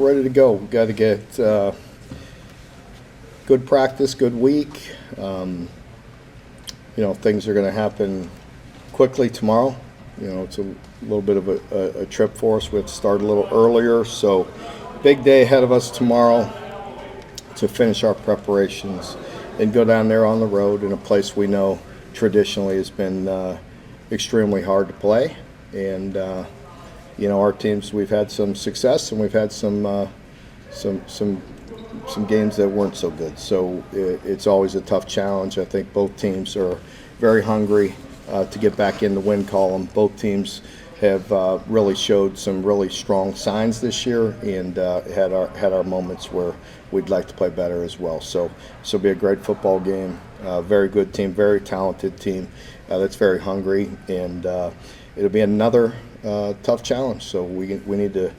we're ready to go. We've got to get good practice, good week. Things are going to happen quickly tomorrow. It's a little bit of a trip for us. We have to start a little earlier, so big day ahead of us tomorrow to finish our preparations and go down there on the road in a place we know traditionally has been extremely hard to play. And our teams, we've had some success and we've had some games that weren't so good. So it's always a tough challenge. I think both teams are very hungry to get back in the win column. Both teams have really showed some really strong signs this year and had our moments where we'd like to play better as well. So it'll be a great football game. Very good team, very talented team that's very hungry, and it'll be another tough challenge. So we need to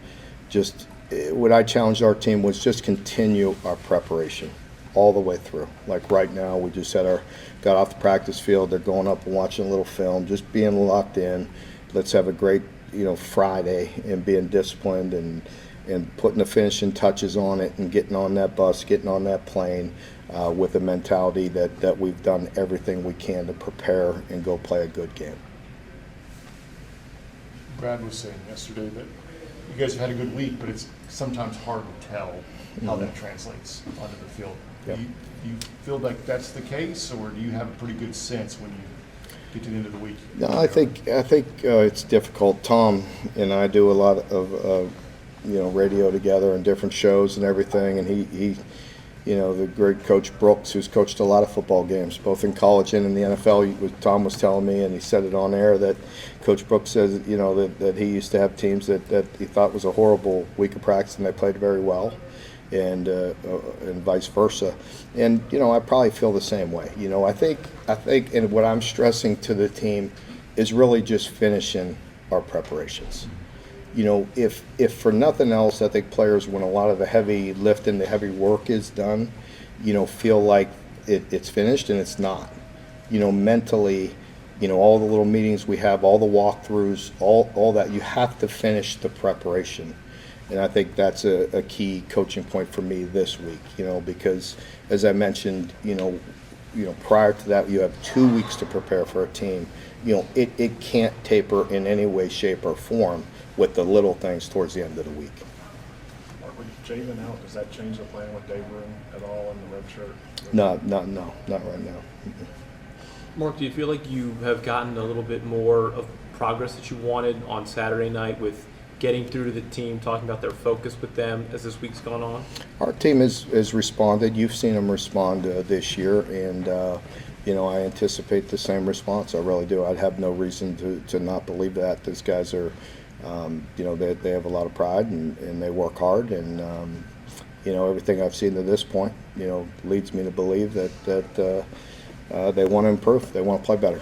just. What I challenged our team was just continue our preparation all the way through. Like right now, we just got off the practice field. They're going up and watching a little film, just being locked in. Let's have a great, Friday and being disciplined and putting the finishing touches on it and getting on that bus, getting on that plane with a mentality that we've done everything we can to prepare and go play a good game. Brad was saying yesterday that you guys have had a good week, but it's sometimes hard to tell how that translates onto the field. Yep. Do you feel like that's the case, or do you have a pretty good sense when you get to the end of the week? No, I think it's difficult. Tom and I do a lot of radio together and different shows and everything, and he the great Coach Brooks, who's coached a lot of football games, both in college and in the NFL. Tom was telling me, and he said it on air, that Coach Brooks says, that he used to have teams that he thought was a horrible week of practice, and they played very well, and vice versa. And I probably feel the same way. I think, and what I'm stressing to the team is really just finishing our preparations. If for nothing else, I think players, when a lot of the heavy lifting, the heavy work is done, feel like it's finished, and it's not. Mentally, all the little meetings we have, all the walkthroughs, all that, you have to finish the preparation. And I think that's a key coaching point for me this week, because as I mentioned, prior to that, you have 2 weeks to prepare for a team. It can't taper in any way, shape, or form with the little things towards the end of the week. Mark, with Javen out, does that change the plan with Dave Room at all in the red shirt? No, not right now. Mark, do you feel like you have gotten a little bit more of progress that you wanted on Saturday night with getting through to the team, talking about their focus with them as this week's gone on? Our team has responded. You've seen them respond this year, and I anticipate the same response. I really do. I'd have no reason to not believe that. These guys are, they have a lot of pride and they work hard, and everything I've seen to this point, leads me to believe that they want to improve. They want to play better.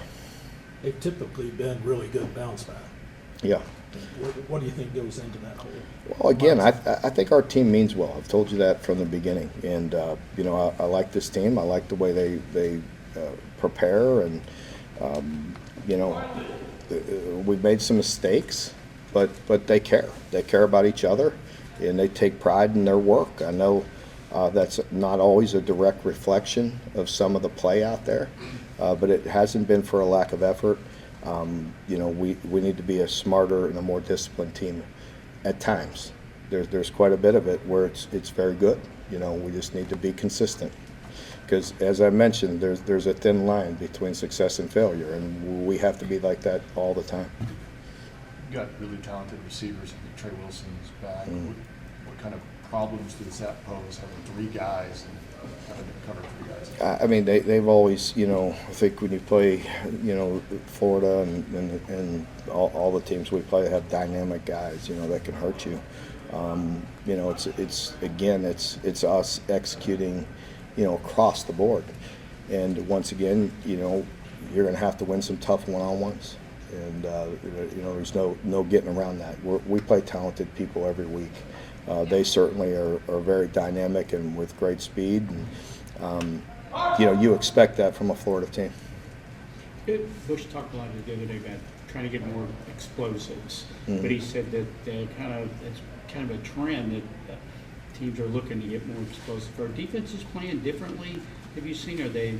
They've typically been really good bounce back. Yeah. What do you think goes into that whole? Well, again, I think our team means well. I've told you that from the beginning, and I like this team. I like the way they prepare, and we've made some mistakes, but they care. They care about each other, and they take pride in their work. I know that's not always a direct reflection of some of the play out there, but it hasn't been for a lack of effort. We need to be a smarter and a more disciplined team at times. There's quite a bit of it where it's very good. We just need to be consistent. Because as I mentioned, there's a thin line between success and failure, and we have to be like that all the time. You've got really talented receivers. I think Trey Wilson's back. Mm-hmm. What kind of problems does that pose, having 3 guys and having to cover 3 guys? I mean, they've always, I think when you play, Florida and all the teams we play have dynamic guys, that can hurt you. It's us executing, across the board. And once again, you're going to have to win some tough one-on-ones. And, there's no getting around that. We play talented people every week. They certainly are very dynamic and with great speed. And, you expect that from a Florida team. Bush talked a lot the other day about trying to get more explosives, Mm-hmm. but he said that it's kind of a trend that teams are looking to get more explosive. Are defenses playing differently? Have you seen? Are they're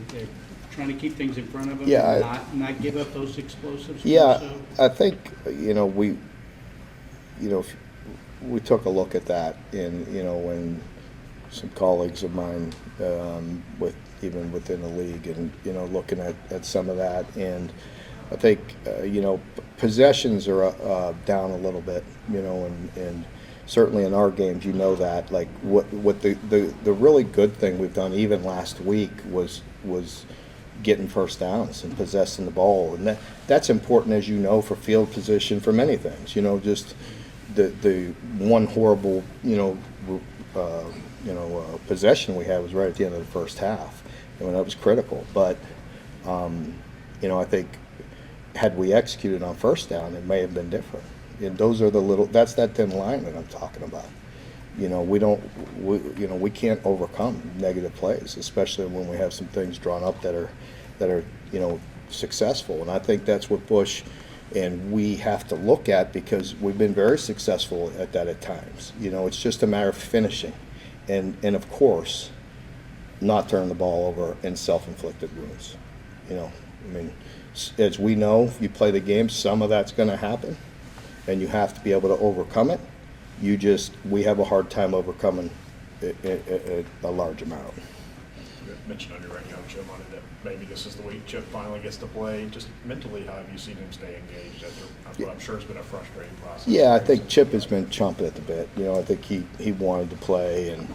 trying to keep things in front of them Yeah, and not give up those explosives? Yeah, more so? I think, we took a look at that in, when some colleagues of mine, even within the league, and, looking at some of that. And I think, possessions are down a little bit, and certainly in our games, that. Like, what the really good thing we've done, even last week, was getting first downs and possessing the ball, and that's important, as for field position, for many things. Just the one horrible possession we had was right at the end of the first half, and that was critical. But I think had we executed on first down, it may have been different. And those are that's that thin line that I'm talking about. We can't overcome negative plays, especially when we have some things drawn up that are successful. And I think that's what Bush and we have to look at, because we've been very successful at that at times. It's just a matter of finishing, and of course, not turning the ball over in self-inflicted wounds. As we know, if you play the game, some of that's going to happen, and you have to be able to overcome it. We have a hard time overcoming a large amount. You mentioned on your radio, Chip, on it that maybe this is the week Chip finally gets to play. Just mentally, how have you seen him stay engaged after what I'm sure has been a frustrating process? Yeah, I think Chip has been chomping at the bit. I think he wanted to play, and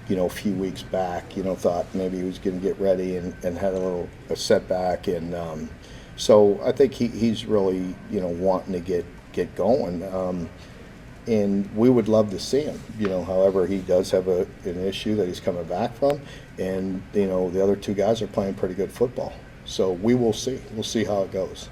a few weeks back, thought maybe he was going to get ready, and had a setback, and so I think he's really wanting to get going. And we would love to see him. However, he does have an issue that he's coming back from, and the other two guys are playing pretty good football. So we will see. We'll see how it goes.